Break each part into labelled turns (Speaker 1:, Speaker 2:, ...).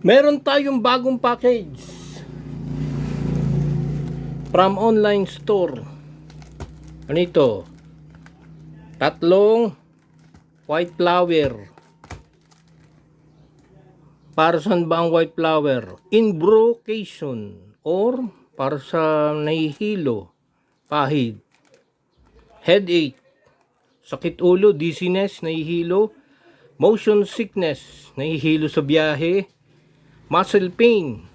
Speaker 1: Meron tayong bagong package from online store. Ano ito? Tatlong white flower. Para saan ba ang white flower? Imbrocation or para sa nahihilo, pahid, headache, sakit ulo, dizziness, nahihilo, motion sickness, nahihilo sa biyahe, muscle pain,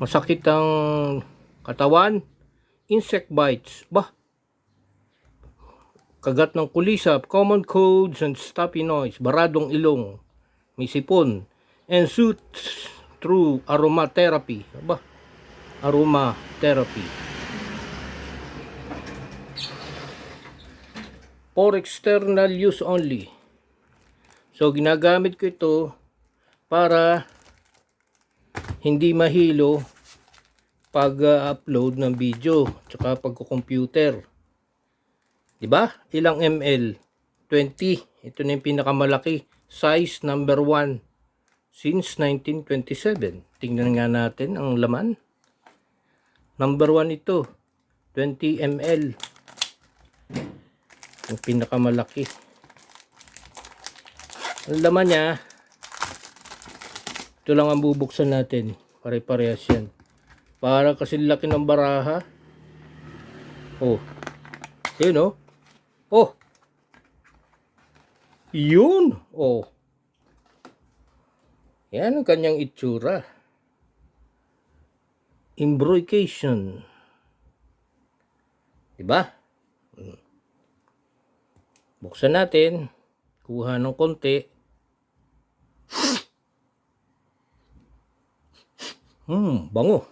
Speaker 1: masakit ang katawan, insect bites, kagat ng kulisap, common colds and stuffy noise, baradong ilong, may sipon, and suits through aromatherapy. Aromatherapy. For external use only. So, ginagamit ko ito para hindi mahilo pag-upload ng video tsaka pagko-computer. Diba? Ilang ml? 20. Ito na yung pinakamalaki. Size number 1 since 1927. Tingnan nga natin ang laman. Number 1 ito. 20 ml. Yung pinakamalaki. Ang laman niya, ito lang ang bubuksan natin. Pare-parehas yan. Para kasi laki ng baraha. Oh. Yun oh. Oh. Yun. Oh. Yan ang kanyang itsura. Embrocation. Diba? Buksan natin. Kuha ng konti. Bango.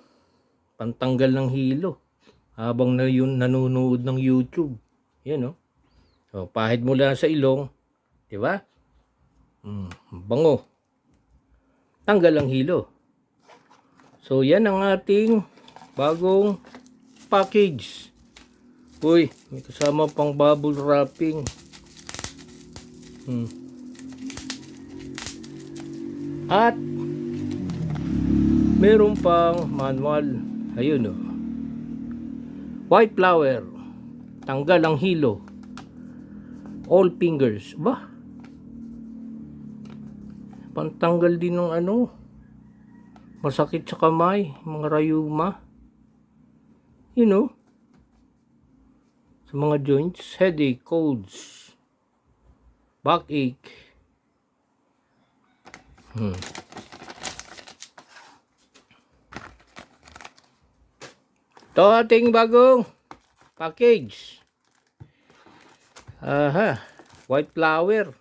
Speaker 1: Pantanggal ng hilo. Habang na yun nanonood ng YouTube. Yan, oh. So, pahid mo lang sa ilong. Diba? Bango. Tanggal ang hilo. So, yan ang ating bagong package. Uy, may kasama pang bubble wrapping. At meron pang manual. Ayun oh. White flower. Tanggal ang hilo. All fingers. Pantanggal din ng ano. Masakit sa kamay. Mga rayuma. You know. Sa mga joints. Headache, colds. Backache. Ito ating bagong package. White flower.